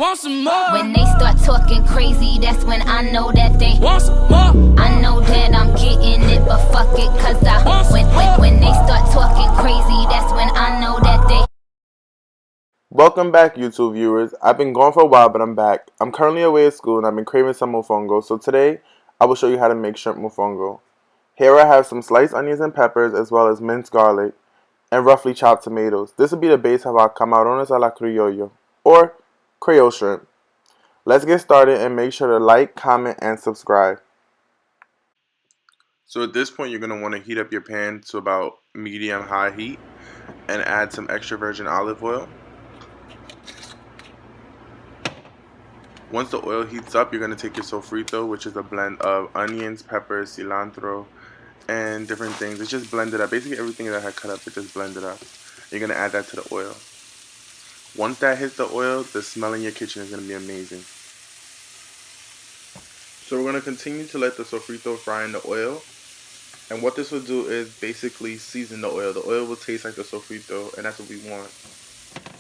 Want some more? When they start talking crazy, that's when I know that they Want some more? I know that I'm getting it, but fuck it, cause when they start talking crazy, that's when I know that they. Welcome back, YouTube viewers. I've been gone for a while, but I'm back. I'm currently away at school and I've been craving some mofongo, so today I will show you how to make shrimp mofongo. Here I have some sliced onions and peppers, as well as minced garlic and roughly chopped tomatoes. This will be the base of our camarones a la criollo, or Creole shrimp. Let's get started and make sure to like, comment, and subscribe. So at this point, you're going to want to heat up your pan to about medium-high heat and add some extra virgin olive oil. Once the oil heats up, you're going to take your sofrito, which is a blend of onions, peppers, cilantro, and different things. It's just blended up. Basically everything that I had cut up, it's just blended up. You're going to add that to the oil. Once that hits the oil, the smell in your kitchen is going to be amazing. So we're going to continue to let the sofrito fry in the oil. And what this will do is basically season the oil. The oil will taste like the sofrito, and that's what we want.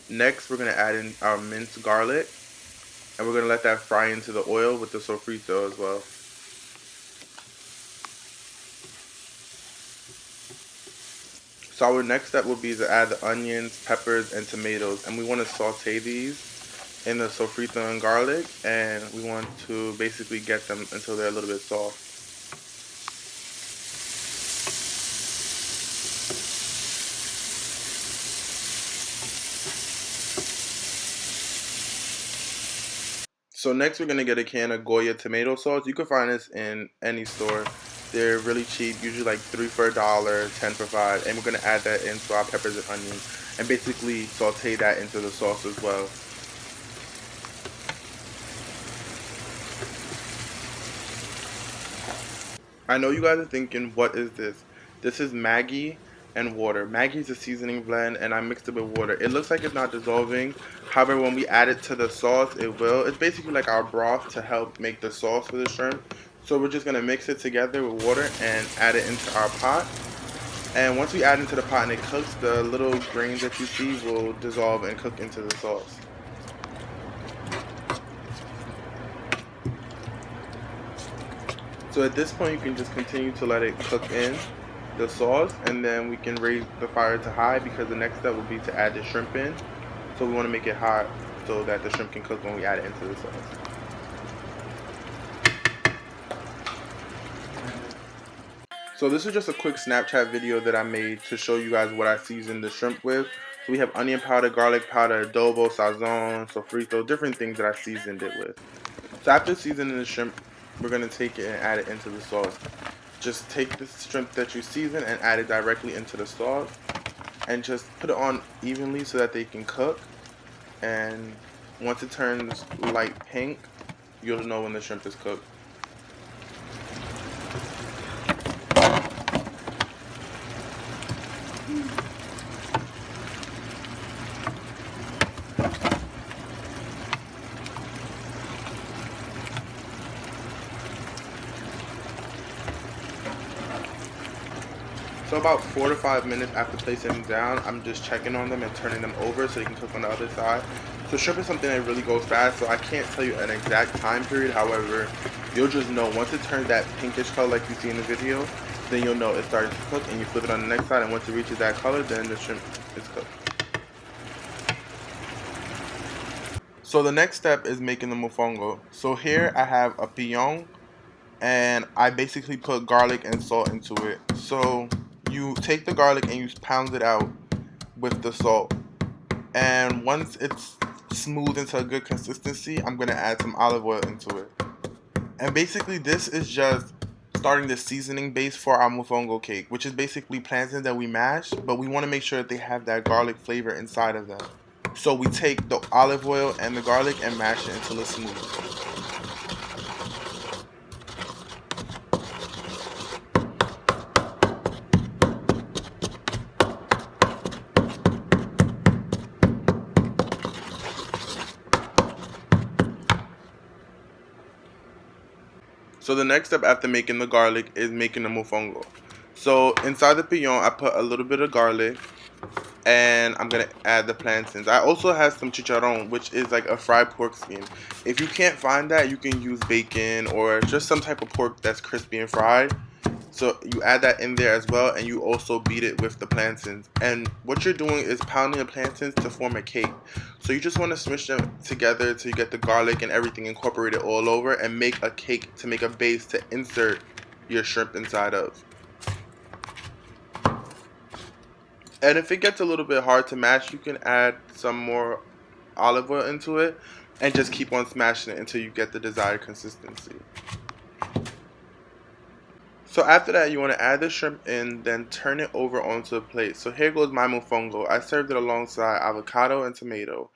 Next, we're going to add in our minced garlic. And we're going to let that fry into the oil with the sofrito as well. So our next step will be to add the onions, peppers, and tomatoes. And we want to saute these in the sofrito and garlic. And we want to basically get them until they're a little bit soft. So next we're going to get a can of Goya tomato sauce. You can find this in any store. They're really cheap, usually like 3 for $1, 10 for $5. And we're going to add that into our peppers and onions and basically saute that into the sauce as well. I know you guys are thinking, what is this? This is Maggi and water. Maggi is a seasoning blend, and I mixed it with water. It looks like it's not dissolving. However, when we add it to the sauce, it will. It's basically like our broth to help make the sauce for the shrimp. So we're just going to mix it together with water and add it into our pot. And once we add it into the pot and it cooks, the little grains that you see will dissolve and cook into the sauce. So at this point, you can just continue to let it cook in the sauce, and then we can raise the fire to high because the next step will be to add the shrimp in. So we want to make it hot so that the shrimp can cook when we add it into the sauce. So this is just a quick Snapchat video that I made to show you guys what I seasoned the shrimp with. So we have onion powder, garlic powder, adobo, sazon, sofrito, different things that I seasoned it with. So after seasoning the shrimp, we're going to take it and add it into the sauce. Just take the shrimp that you season and add it directly into the sauce. And just put it on evenly so that they can cook. And once it turns light pink, you'll know when the shrimp is cooked. So about 4 to 5 minutes after placing them down, I'm just checking on them and turning them over so they can cook on the other side. So shrimp is something that really goes fast, so I can't tell you an exact time period. However, you'll just know once it turns that pinkish color like you see in the video, then you'll know it started to cook, and you flip it on the next side, and once it reaches that color, then the shrimp is cooked. So the next step is making the mofongo. So here I have a pion, and I basically put garlic and salt into it. So you take the garlic and you pound it out with the salt. And once it's smooth into a good consistency, I'm going to add some olive oil into it. And basically this is just starting the seasoning base for our mofongo cake, which is basically plantain that we mash, but we want to make sure that they have that garlic flavor inside of them. So we take the olive oil and the garlic and mash it until it's smooth. So the next step after making the garlic is making the mofongo. So inside the pion, I put a little bit of garlic, And I'm gonna add the plantains. I also have some chicharron, which is like a fried pork skin. If you can't find that, you can use bacon or just some type of pork that's crispy and fried. So you add that in there as well, and you also beat it with the plantains. And what you're doing is pounding the plantains to form a cake. So you just want to smash them together till you get the garlic and everything incorporated all over, and make a cake to make a base to insert your shrimp inside of. And if it gets a little bit hard to mash, you can add some more olive oil into it and just keep on smashing it until you get the desired consistency. So after that, you want to add the shrimp in, then turn it over onto a plate. So here goes my mofongo. I served it alongside avocado and tomato,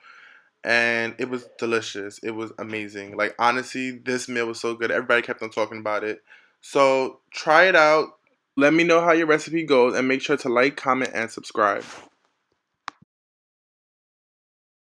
and it was delicious. It was amazing. Like honestly, this meal was so good. Everybody kept on talking about it. So try it out. Let me know how your recipe goes, and make sure to like, comment, and subscribe.